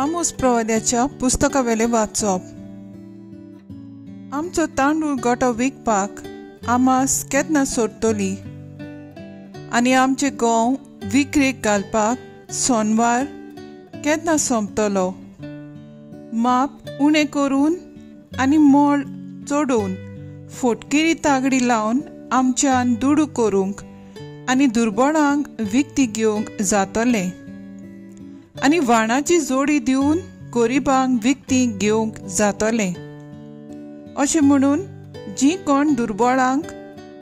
आमोस प्रवाद्याच्या पुस्तकावेले वाचप. आमचो तांदूळ गोटो विकपाक आमास केन्ना सोडटली आनी आमचे गंव विक्रेक घालपाक सोनवार केन्ना सोंपतलो. माप उणें करून आनी मोल चोडून फोटकेरी तागडी लावन आमच्यान दुडू करूंक आनी दुर्बळांक विकती घेवंक जातलें आनी वाणाची जोडी दिवन गरिबांक विकती घेवंक जातलें. अशें म्हणून जीं कोण दुर्बळांक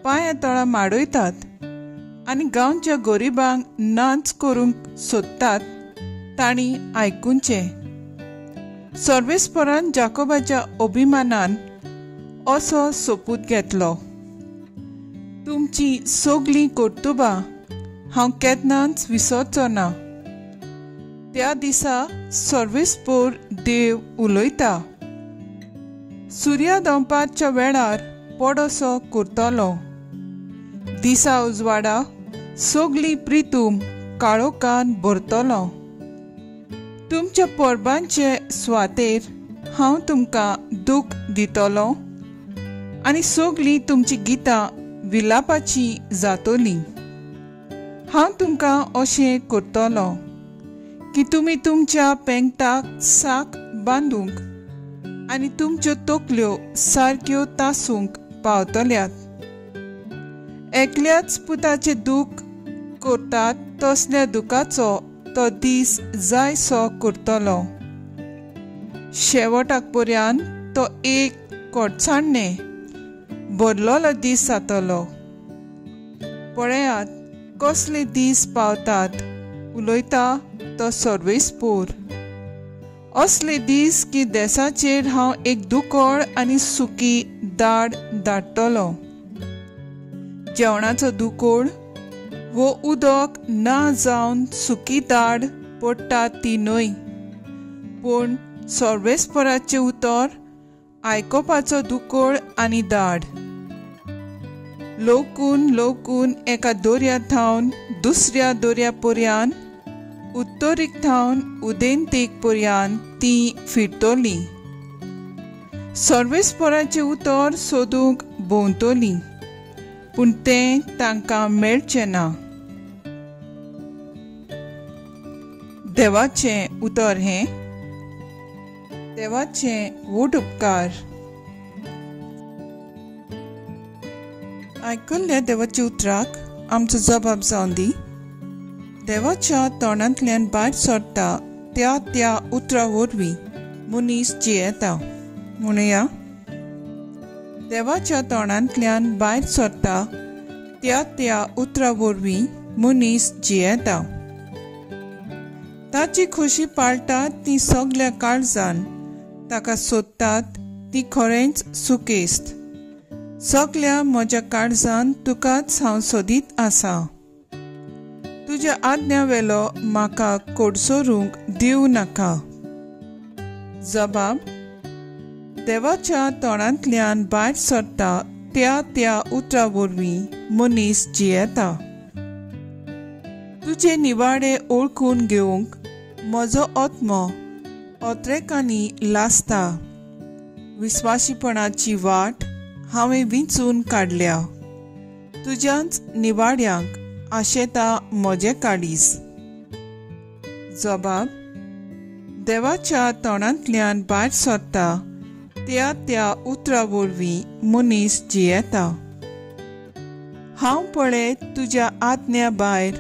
पांया तळा माडयतात आनी गांवच्या गरिबांक नाच करूंक सोदतात तांणी आयकुचें. सर्वेस्परान जाकोबाच्या अभिमानान असो सोपूत घेतलो. तुमची सगलीं कर्तुबां हांव केन्नाच विसरचो ना. त्या दिसा सर्वेस्पर देव उलयता. सुर्योदंपाच्या वेळार पडसो करतलो. दिसा उजवाडा सगली प्रितूम काळोखान भरतलो. तुमच्या परबांचे सुवातेर हांव तुमकां दूख दितलो आनी सगलीं तुमची गितां विलापाची जातलीं. हांव तुमकां अशें करतलो की तुमी तुमच्या पेंगटाक साक बांदूंक आनी तुमच्यो तकल्यो सारक्यो तासूंक पावतल्यात. एकल्याच पुताचें दूख करतात तसल्या दुखाचो तो दीस जायसो करतलो. शेवटाक पर्यंत तो एक कोडसाणें भरलोलो दीस जातलो. पळयात कसले दीस पावतात उलयता तो सर्वेस्पर. असले दीस की देसाचेर हांव एक दुकोळ आनी सुकी दाड धाडटलो. जेवणाचो दुकोळ वो उदक ना जावन सुकी दाड पडटा ती न्हय, पूण सर्वेस्पराचें उतर आयकोपाचो दुकोळ आनी दाड. लोकून लोकून एका दोर्या थावन दुसऱ्या दोर्या पर्यंत उत्तरेक थावन उदेंतेक पर्यंत ती फिरतली. सर्वेस्पराचें उतर सोदूंक भोंवतली, पूण तें तांकां मेळचें ना. देवाचें उतर हें. देवाचें व्हड उपकार. आयकल्ल्या देवाच्या उतराक आमचो जबाब जावन दी. देवाच्या तोंडांतल्यान भायर सरता त्या त्या उतरा वरवीं मनीस जियेता. म्हणुया, देवाच्या तोंडांतल्यान भायर सरता त्या त्या उतरा वरवीं मनीस जियेता. ताची खोशी पाळटात ती सगल्या काळजान, ताका सोदतात ती खरेंच सुकेस्त. सगल्या म्हज्या काळजान तुकाच हांव सोदीत आसां. तुज्या आज्ञा वेलो म्हाका कोडसरूंक दिवं नाका. जबाब. देवाच्या तोंडांतल्यान भायर सरता त्या त्या उतरा वरवीं मनीस जियेता. तुजे निवाडे ओळखून घेवंक म्हजो आत्मो ओत्रेकांनी लासता. विस्वाशीपणाची वाट हांवें विंचून काडल्या. तुज्याच निवाड्यांक आशेता म्हजे काळीज. जबाब. देवाच्या तोंडांतल्यान भायर सरता त्या त्या उतरा वरवीं मनीस जियेता. हांव पळयत तुज्या आज्ञा भायर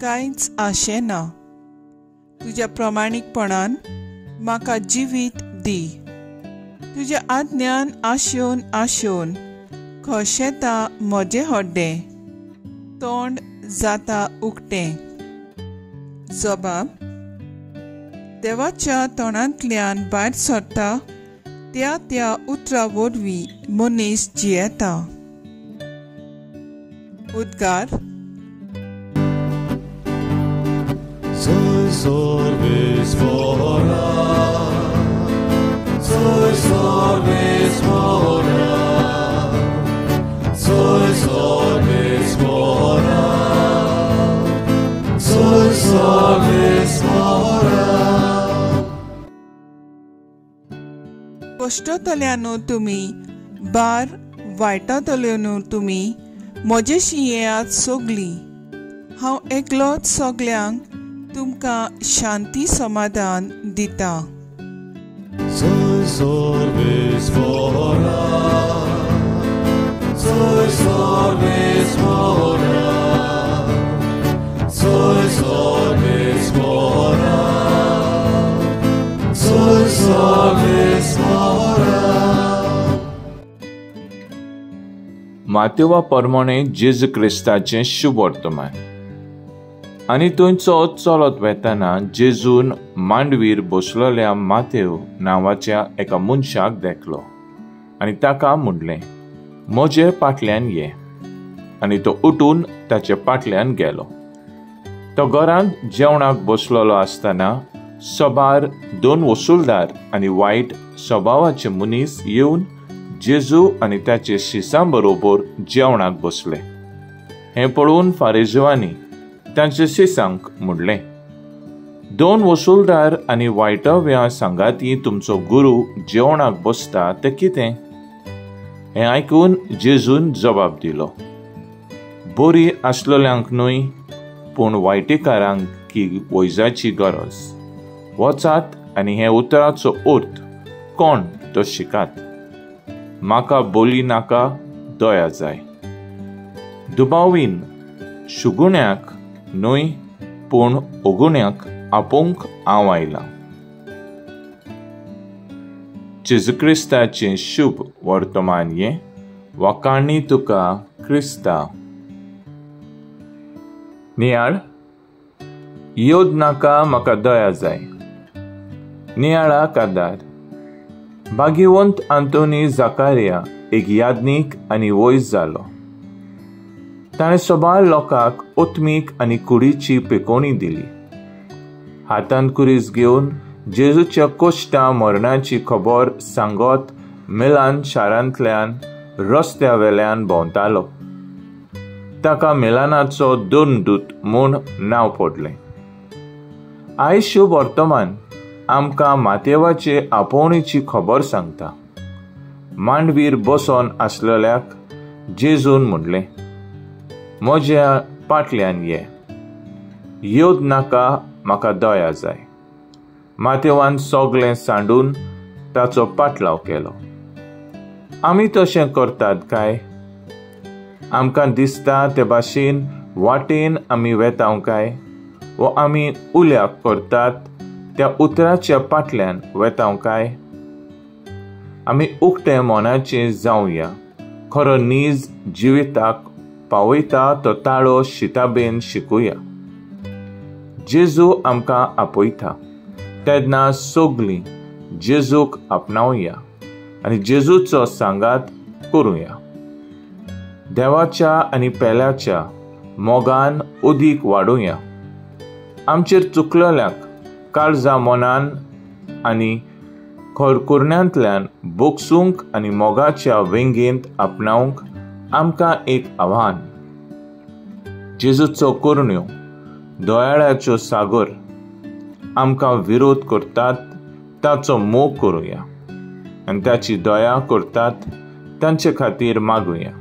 कांयच आशेना. तुज्या प्रमाणीकपणान म्हाका जिवीत दी. तुज्या आज्ञान आशेवन आशेवन खोशेता म्हजें हड्डें, तोंड जाता उक्तें. जबाब. देवाच्या तोंडांतल्यान भायर सरता त्या त्या उतरा वरवीं मनीस जियेता. उद्गार. Sorvespora, soy sorvespora, soy sorvespora, soy sorvespora. कश्टतल्यानू तुमी बार वायटातल्योनू तुमी म्हजेशी येयात सोगली. हांव एकलोच सगल्यांक तुमकां शांती समाधान दिता. Soy solvis mora, soy solvis mora, soy solvis mora, soy solvis mora. मातेवा परमणे जेजू क्रिस्ताचें शुभ वर्तमान. आनी थंयचो चलत वेताना जेजून मांडवीर बसलोल्या मातेव नांवाच्या एका मनशाक देखलो आनी ताका म्हणलें, म्हजे फाटल्यान ये. आनी तो उठून ताचे फाटल्यान गेलो. तो घरांत जेवणाक बसलोलो आसतना सोबार 2 वसूलदार आनी वायट स्वभावाचे मनीस येवन जेजू आनी ताचे शिसां बरोबर जेवणाक बसले. हें पळोवन फारिजेवांनी तांचे शिसांक म्हणलें, 2 वसूलदार आनी वायटव्या सांगाती तुमचो गुरू जेवणाक बसता तें कितें? हें आयकून जेजून जबाब दिलो, बरी आसलेल्यांक न्हय, पूण वायटेकारांक की वैजाची गरज. वचात आनी हे उतराचो अर्थ कोण तो शिकात. म्हाका बोली नाका, दया जाय. दुबावीन शुगुण्याक न्हय, पूण ओगुण्याक आपोवंक हांव आयलां. जेजू क्रिस्ताचें शुभ वर्तमान हें वकाणी तुका क्रिस्ता. नियाळ, योद नाका, म्हाका दया जाय. नियाळा कादार. भाग्यवंत आंतोनी जाकारिया एक याज्ञीक आनी वैज जालो. ताणें सोबार लोकांक ओत्मीक आनी कुडीची पेकोवणी दिली. हातांत कुरीस घेवन जेजूच्या कोश्टां मरणाची खबर सांगत मिलान शारांतल्यान रस्त्या वेल्यान भोंवतालो. ताका मिलानाचो 2 दूत म्हूण नांव पडलें. आयज शुभ वर्तमान आमकां मातेवाचे आपोवणेची खबर सांगता. मांडवीर बसोन आसलेल्याक जेजून म्हणलें, म्हज्या फाटल्यान ये. योद नाका, म्हाका दया जाय. मातेवान सोगलें सांडून ताचो पाटलाव केलो. आमी तशें करतात काय? आमकां दिसता ते भाशेन वाटेन आमी वेताव काय? वो आमी उल्याक करतात त्या उतराच्या फाटल्यान वेताव काय? आमी उक्ते मोनाचे जावया. खरो नीज जिविताक पावयता तो ताळो शिताबेन शिकुया. जेजू आमकां आपयता तेन्ना सोगलीं जेजूक आपणावया आनी जेजूचो सांगात करुया. देवाच्या आनी पेल्याच्या मोगान उदीक वाडुया. आमचेर चुकलेल्यांक काळजा मोनान आनी खरकुरण्यांतल्यान बोगसूंक आनी मोगाच्या वेंगेंत आपणावंक आमकां एक आव्हान. जेजूचो करुण्यो दयाळ्याच्यो सागर आमकां विरोध करतात ताचो मोग करुया आनी ताची दया करतात तांचे खातीर मागुया.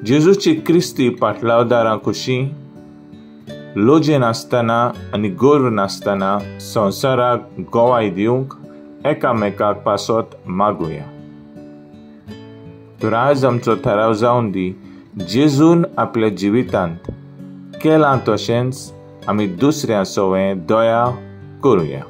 जेजूची क्रिस्ती पाटलावदारां कशी लोजे नासतना आनी गर्व नासतना संवसाराक गोवाय दिवंक एकामेकाक पासत मागुया. तर आज आमचो थाराव जावन दी, जेजून आपल्या जिवितांत केलां तशेंच आमी दुसऱ्या सोवें दया करुया.